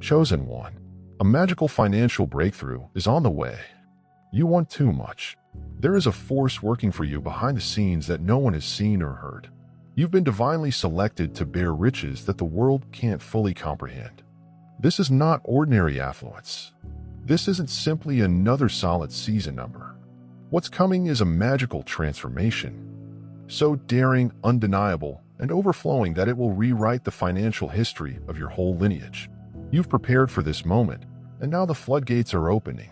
chosen one. A magical financial breakthrough is on the way. You want too much. There is a force working for you behind the scenes that no one has seen or heard. You've been divinely selected to bear riches that the world can't fully comprehend. This is not ordinary affluence. This isn't simply another solid season number. What's coming is a magical transformation, so daring, undeniable, and overflowing that it will rewrite the financial history of your whole lineage. You've prepared for this moment, and now the floodgates are opening.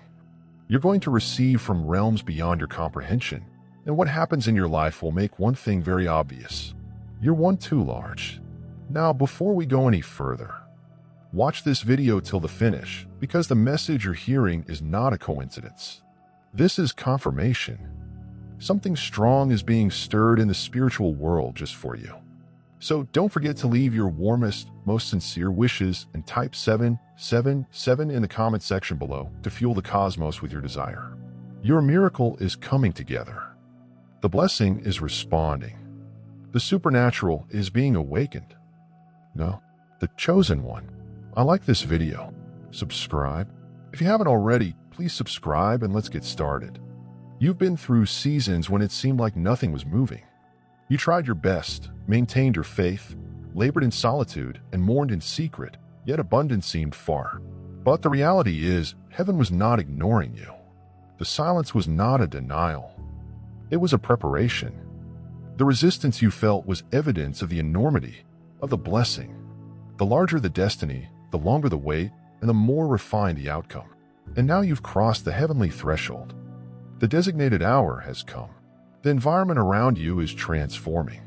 You're going to receive from realms beyond your comprehension, and what happens in your life will make one thing very obvious. You're one too large. Now, before we go any further, watch this video till the finish, because the message you're hearing is not a coincidence. This is confirmation. Something strong is being stirred in the spiritual world just for you. So don't forget to leave your warmest, most sincere wishes and type 777 in the comment section below to fuel the cosmos with your desire. Your miracle is coming together. The blessing is responding. The supernatural is being awakened. No, the chosen one. I like this video. Subscribe. If you haven't already, please subscribe and let's get started. You've been through seasons when it seemed like nothing was moving. You tried your best, maintained your faith, labored in solitude, and mourned in secret, yet abundance seemed far. But the reality is, heaven was not ignoring you. The silence was not a denial. It was a preparation. The resistance you felt was evidence of the enormity of the blessing. The larger the destiny, the longer the wait, and the more refined the outcome. And now you've crossed the heavenly threshold. The designated hour has come. The environment around you is transforming.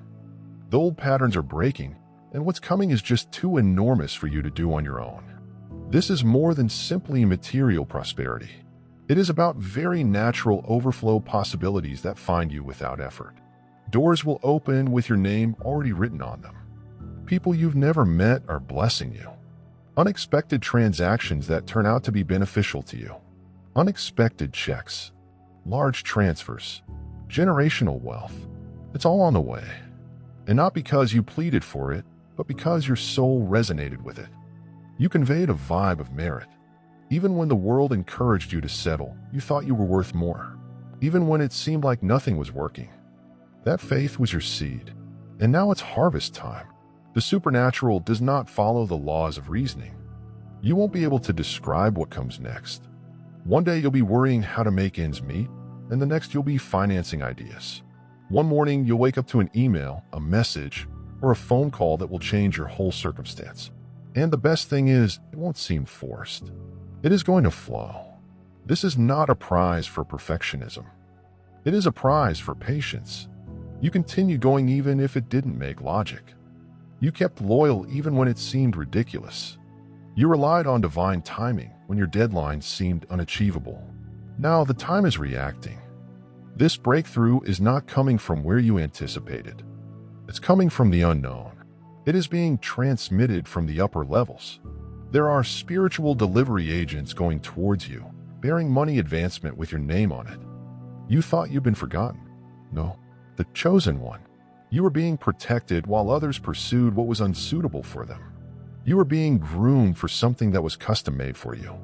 The old patterns are breaking, and what's coming is just too enormous for you to do on your own. This is more than simply material prosperity. It is about very natural overflow possibilities that find you without effort. Doors will open with your name already written on them. People you've never met are blessing you. Unexpected transactions that turn out to be beneficial to you. Unexpected checks. Large transfers. Generational wealth. It's all on the way. And not because you pleaded for it, but because your soul resonated with it. You conveyed a vibe of merit. Even when the world encouraged you to settle, you thought you were worth more. Even when it seemed like nothing was working. That faith was your seed. And now it's harvest time. The supernatural does not follow the laws of reasoning. You won't be able to describe what comes next. One day you'll be worrying how to make ends meet, and the next you'll be financing ideas. One morning you'll wake up to an email, a message, or a phone call that will change your whole circumstance. And the best thing is, it won't seem forced. It is going to flow. This is not a prize for perfectionism. It is a prize for patience. You continue going even if it didn't make logic. You kept loyal even when it seemed ridiculous. You relied on divine timing when your deadlines seemed unachievable. Now the time is reacting. This breakthrough is not coming from where you anticipated. It's coming from the unknown. It is being transmitted from the upper levels. There are spiritual delivery agents going towards you, bearing money advancement with your name on it. You thought you'd been forgotten. No, the chosen one. You were being protected while others pursued what was unsuitable for them. You were being groomed for something that was custom-made for you.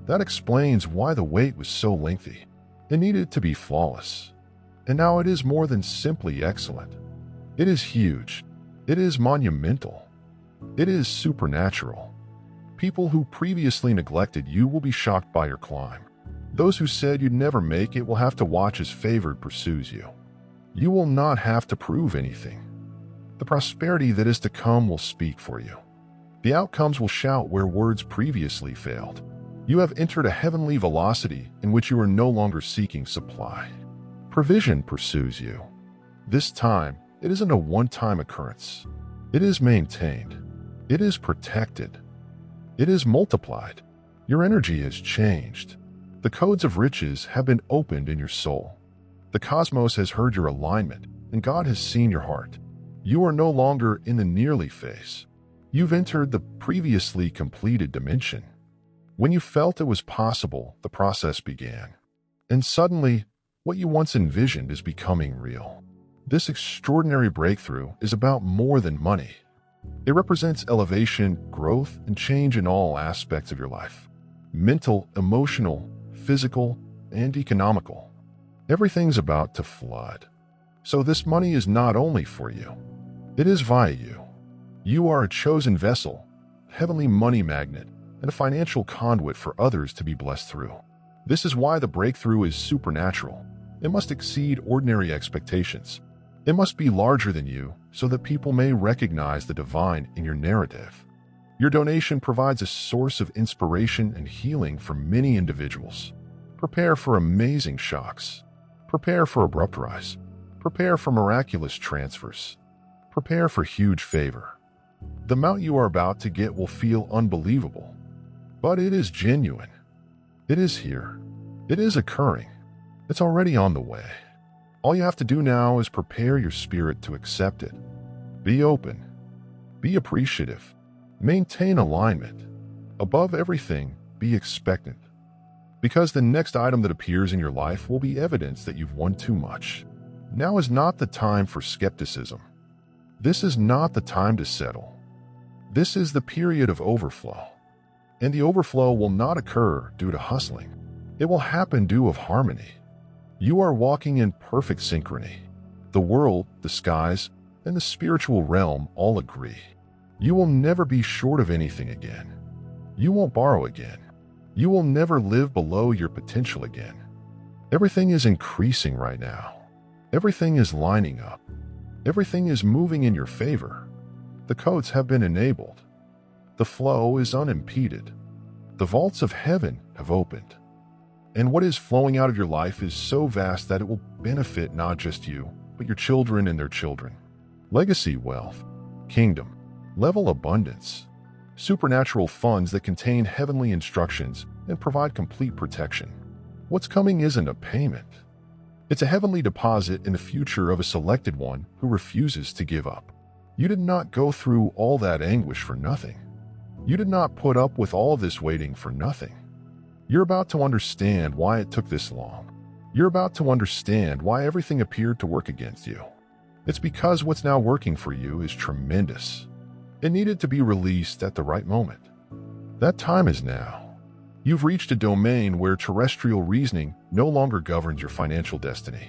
That explains why the wait was so lengthy. It needed to be flawless. And now it is more than simply excellent. It is huge. It is monumental. It is supernatural. People who previously neglected you will be shocked by your climb. Those who said you'd never make it will have to watch as favored pursues you. You will not have to prove anything. The prosperity that is to come will speak for you. The outcomes will shout where words previously failed. You have entered a heavenly velocity in which you are no longer seeking supply. Provision pursues you. This time, it isn't a one-time occurrence. It is maintained. It is protected. It is multiplied. Your energy has changed. The codes of riches have been opened in your soul. The cosmos has heard your alignment, and God has seen your heart. You are no longer in the nearly phase. You've entered the previously completed dimension. When you felt it was possible, the process began. And suddenly, what you once envisioned is becoming real. This extraordinary breakthrough is about more than money. It represents elevation, growth, and change in all aspects of your life. Mental, emotional, physical, and economical. Everything's about to flood. So this money is not only for you. It is via you. You are a chosen vessel, heavenly money magnet, and a financial conduit for others to be blessed through. This is why the breakthrough is supernatural. It must exceed ordinary expectations. It must be larger than you so that people may recognize the divine in your narrative. Your donation provides a source of inspiration and healing for many individuals. Prepare for amazing shocks. Prepare for abrupt rise. Prepare for miraculous transfers. Prepare for huge favor. The amount you are about to get will feel unbelievable, but it is genuine. It is here. It is occurring. It's already on the way. All you have to do now is prepare your spirit to accept it. Be open. Be appreciative. Maintain alignment. Above everything, be expectant. Because the next item that appears in your life will be evidence that you've won too much. Now is not the time for skepticism. This is not the time to settle. This is the period of overflow. And the overflow will not occur due to hustling. It will happen due of harmony. You are walking in perfect synchrony. The world, the skies, and the spiritual realm all agree. You will never be short of anything again. You won't borrow again. You will never live below your potential again. Everything is increasing right now. Everything is lining up. Everything is moving in your favor. The codes have been enabled. The flow is unimpeded. The vaults of heaven have opened. And what is flowing out of your life is so vast that it will benefit not just you, but your children and their children. Legacy wealth, kingdom, level abundance, supernatural funds that contain heavenly instructions and provide complete protection. What's coming isn't a payment. It's a heavenly deposit in the future of a selected one who refuses to give up. You did not go through all that anguish for nothing. You did not put up with all this waiting for nothing. You're about to understand why it took this long. You're about to understand why everything appeared to work against you. It's because what's now working for you is tremendous. It needed to be released at the right moment. That time is now. You've reached a domain where terrestrial reasoning no longer governs your financial destiny.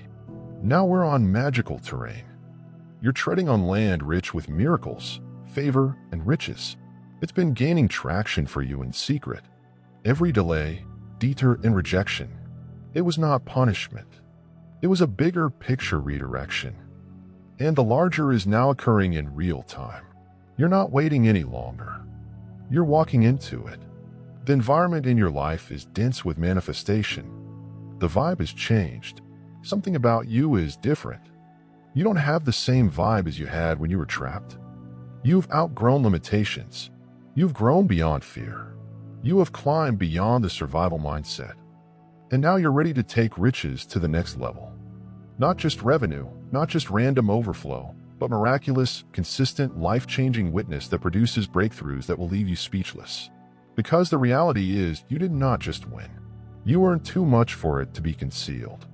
Now we're on magical terrain. You're treading on land rich with miracles, favor, and riches. It's been gaining traction for you in secret. Every delay, detour, and rejection, it was not punishment. It was a bigger picture redirection. And the larger is now occurring in real time. You're not waiting any longer. You're walking into it. The environment in your life is dense with manifestation. The vibe has changed. Something about you is different. You don't have the same vibe as you had when you were trapped. You've outgrown limitations. You've grown beyond fear. You have climbed beyond the survival mindset. And now you're ready to take riches to the next level. Not just revenue, not just random overflow, but miraculous, consistent, life-changing witness that produces breakthroughs that will leave you speechless. Because the reality is, you did not just win. You earned too much for it to be concealed.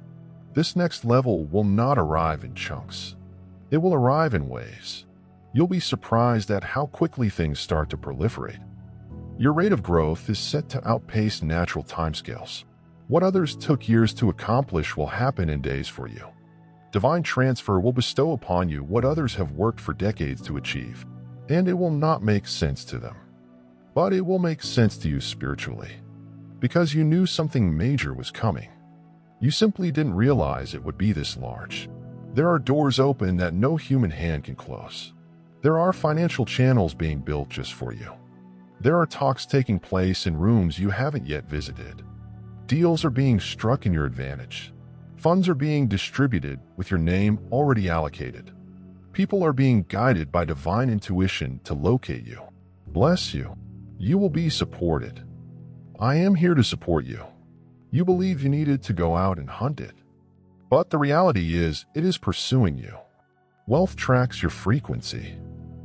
This next level will not arrive in chunks. It will arrive in waves. You'll be surprised at how quickly things start to proliferate. Your rate of growth is set to outpace natural timescales. What others took years to accomplish will happen in days for you. Divine transfer will bestow upon you what others have worked for decades to achieve, and it will not make sense to them. But it will make sense to you spiritually, because you knew something major was coming. You simply didn't realize it would be this large. There are doors open that no human hand can close. There are financial channels being built just for you. There are talks taking place in rooms you haven't yet visited. Deals are being struck in your advantage. Funds are being distributed with your name already allocated. People are being guided by divine intuition to locate you. Bless you. You will be supported. I am here to support you. You believe you needed to go out and hunt it. But the reality is, it is pursuing you. Wealth tracks your frequency.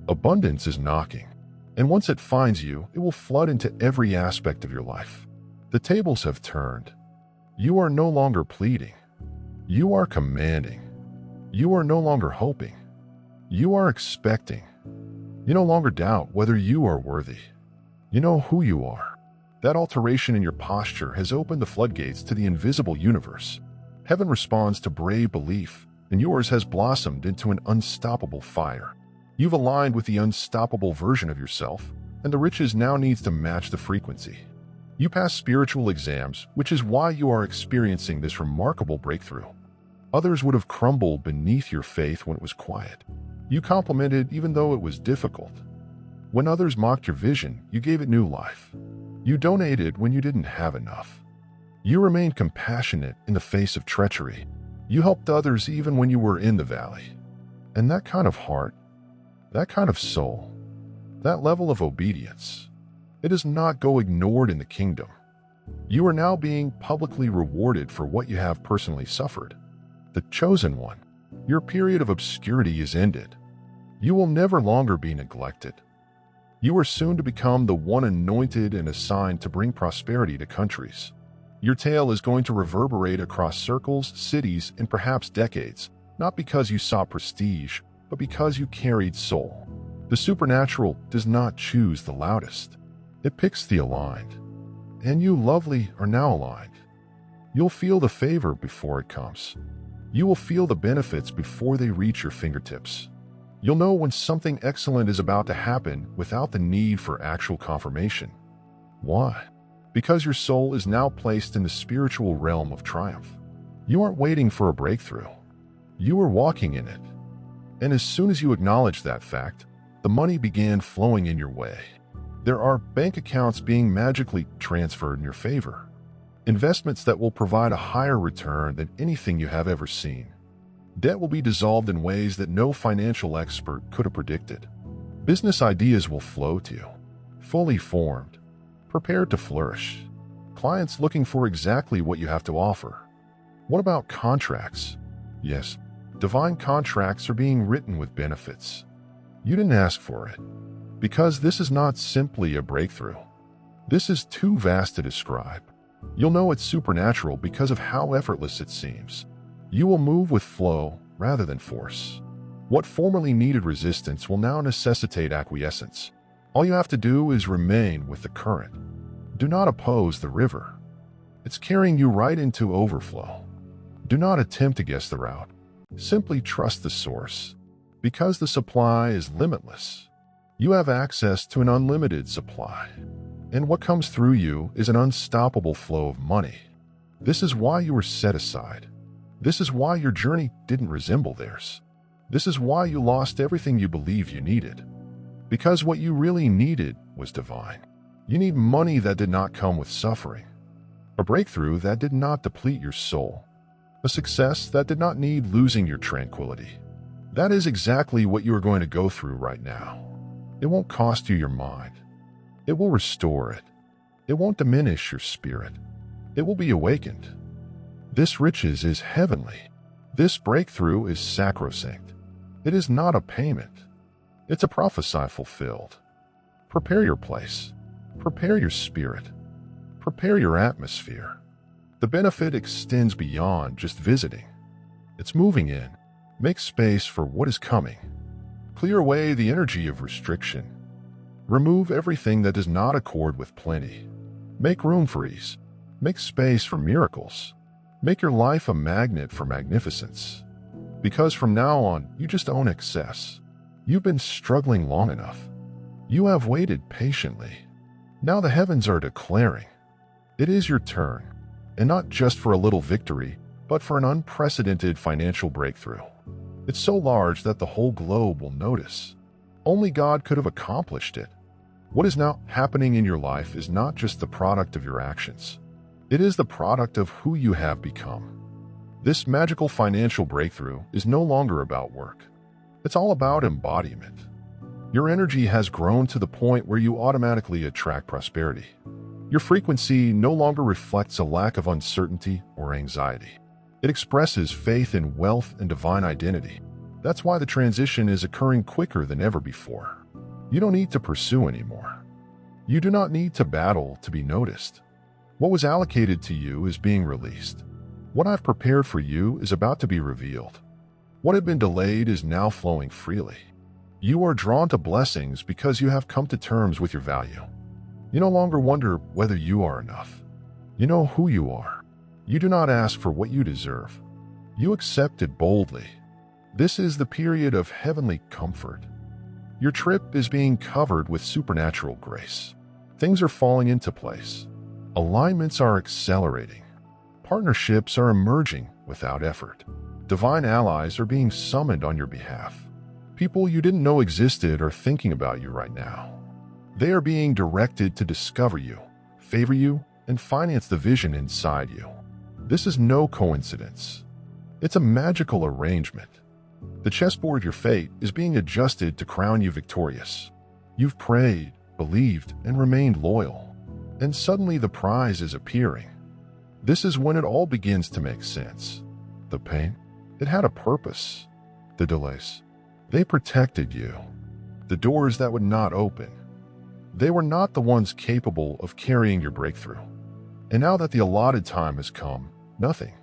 Abundance is knocking. And once it finds you, it will flood into every aspect of your life. The tables have turned. You are no longer pleading. You are commanding. You are no longer hoping. You are expecting. You no longer doubt whether you are worthy. You know who you are. That alteration in your posture has opened the floodgates to the invisible universe. Heaven responds to brave belief, and yours has blossomed into an unstoppable fire. You've aligned with the unstoppable version of yourself, and the riches now needs to match the frequency. You pass spiritual exams, which is why you are experiencing this remarkable breakthrough. Others would have crumbled beneath your faith when it was quiet. You complimented even though it was difficult. When others mocked your vision, you gave it new life. You donated when you didn't have enough. You remained compassionate in the face of treachery. You helped others even when you were in the valley. And that kind of heart, that kind of soul, that level of obedience, it does not go ignored in the kingdom. You are now being publicly rewarded for what you have personally suffered. The chosen one, your period of obscurity is ended. You will never longer be neglected. You are soon to become the one anointed and assigned to bring prosperity to countries. Your tale is going to reverberate across circles, cities, and perhaps decades, not because you sought prestige, but because you carried soul. The supernatural does not choose the loudest. It picks the aligned. And you, lovely, are now aligned. You'll feel the favor before it comes. You will feel the benefits before they reach your fingertips. You'll know when something excellent is about to happen without the need for actual confirmation. Why? Because your soul is now placed in the spiritual realm of triumph. You aren't waiting for a breakthrough. You are walking in it. And as soon as you acknowledge that fact, the money began flowing in your way. There are bank accounts being magically transferred in your favor. Investments that will provide a higher return than anything you have ever seen. Debt will be dissolved in ways that no financial expert could have predicted. Business ideas will flow to you, fully formed, prepared to flourish. Clients looking for exactly what you have to offer. What about contracts? Yes, divine contracts are being written with benefits. You didn't ask for it, because this is not simply a breakthrough. This is too vast to describe. You'll know it's supernatural because of how effortless it seems. You will move with flow rather than force. What formerly needed resistance will now necessitate acquiescence. All you have to do is remain with the current. Do not oppose the river. It's carrying you right into overflow. Do not attempt to guess the route. Simply trust the source. Because the supply is limitless, you have access to an unlimited supply. And what comes through you is an unstoppable flow of money. This is why you were set aside. This is why your journey didn't resemble theirs. This is why you lost everything you believed you needed. Because what you really needed was divine. You need money that did not come with suffering. A breakthrough that did not deplete your soul. A success that did not need losing your tranquility. That is exactly what you are going to go through right now. It won't cost you your mind. It will restore it. It won't diminish your spirit. It will be awakened. This riches is heavenly. This breakthrough is sacrosanct. It is not a payment. It's a prophecy fulfilled. Prepare your place. Prepare your spirit. Prepare your atmosphere. The benefit extends beyond just visiting. It's moving in. Make space for what is coming. Clear away the energy of restriction. Remove everything that does not accord with plenty. Make room for ease. Make space for miracles. Make your life a magnet for magnificence. Because from now on, you just own excess. You've been struggling long enough. You have waited patiently. Now the heavens are declaring, it is your turn, and not just for a little victory, but for an unprecedented financial breakthrough. It's so large that the whole globe will notice. Only God could have accomplished it. What is now happening in your life is not just the product of your actions. It is the product of who you have become. This magical financial breakthrough is no longer about work. It's all about embodiment. Your energy has grown to the point where you automatically attract prosperity. Your frequency no longer reflects a lack of uncertainty or anxiety. It expresses faith in wealth and divine identity. That's why the transition is occurring quicker than ever before. You don't need to pursue anymore. You do not need to battle to be noticed. What was allocated to you is being released. What I've prepared for you is about to be revealed. What had been delayed is now flowing freely. You are drawn to blessings because you have come to terms with your value. You no longer wonder whether you are enough. You know who you are. You do not ask for what you deserve. You accept it boldly. This is the period of heavenly comfort. Your trip is being covered with supernatural grace. Things are falling into place. Alignments are accelerating. Partnerships are emerging without effort. Divine allies are being summoned on your behalf. People you didn't know existed are thinking about you right now. They are being directed to discover you, favor you, and finance the vision inside you. This is no coincidence. It's a magical arrangement. The chessboard your fate is being adjusted to crown you victorious. You've prayed, believed, and remained loyal. And suddenly the prize is appearing. This is when it all begins to make sense. The pain, it had a purpose. The delays, they protected you. The doors that would not open, they were not the ones capable of carrying your breakthrough. And now that the allotted time has come, nothing,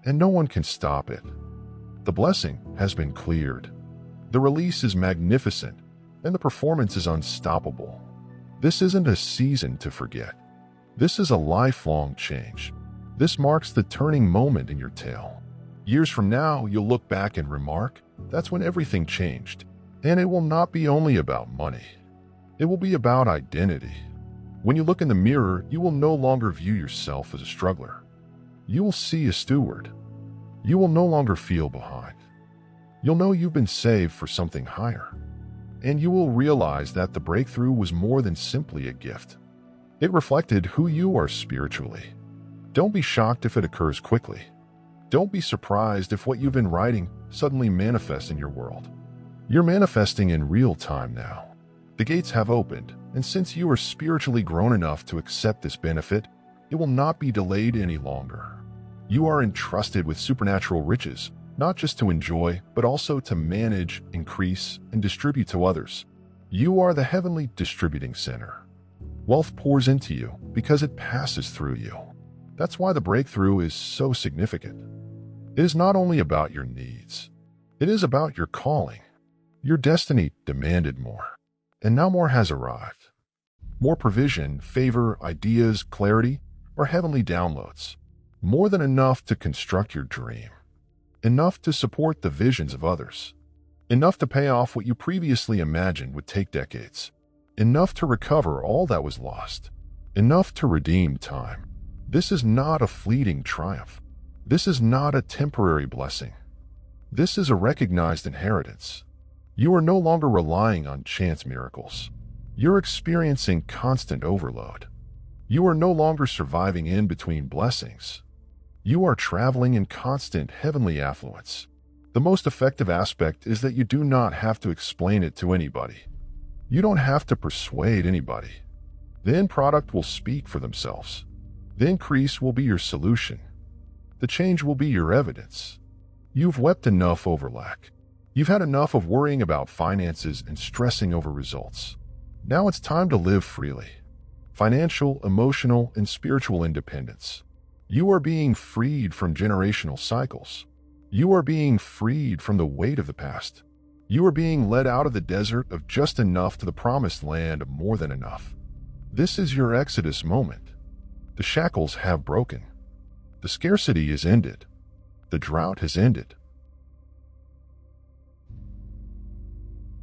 and no one can stop it. The blessing has been cleared. The release is magnificent, and the performance is unstoppable. This isn't a season to forget. This is a lifelong change. This marks the turning moment in your tale. Years from now, you'll look back and remark, that's when everything changed. And it will not be only about money. It will be about identity. When you look in the mirror, you will no longer view yourself as a struggler. You will see a steward. You will no longer feel behind. You'll know you've been saved for something higher. And you will realize that the breakthrough was more than simply a gift. It reflected who you are spiritually. Don't be shocked if it occurs quickly. Don't be surprised if what you've been writing suddenly manifests in your world. You're manifesting in real time now. The gates have opened, and since you are spiritually grown enough to accept this benefit, it will not be delayed any longer. You are entrusted with supernatural riches, not just to enjoy, but also to manage, increase, and distribute to others. You are the heavenly distributing center. Wealth pours into you because it passes through you. That's why the breakthrough is so significant. It is not only about your needs. It is about your calling. Your destiny demanded more. And now more has arrived. More provision, favor, ideas, clarity, or heavenly downloads. More than enough to construct your dream. Enough to support the visions of others. Enough to pay off what you previously imagined would take decades. Enough to recover all that was lost. Enough to redeem time. This is not a fleeting triumph. This is not a temporary blessing. This is a recognized inheritance. You are no longer relying on chance miracles. You're experiencing constant overload. You are no longer surviving in between blessings. You are traveling in constant heavenly affluence. The most effective aspect is that you do not have to explain it to anybody. You don't have to persuade anybody. The end product will speak for themselves. The increase will be your solution. The change will be your evidence. You've wept enough over lack. You've had enough of worrying about finances and stressing over results. Now it's time to live freely. Financial, emotional, and spiritual independence. You are being freed from generational cycles. You are being freed from the weight of the past. You are being led out of the desert of just enough to the promised land of more than enough. This is your exodus moment. The shackles have broken. The scarcity is ended. The drought has ended.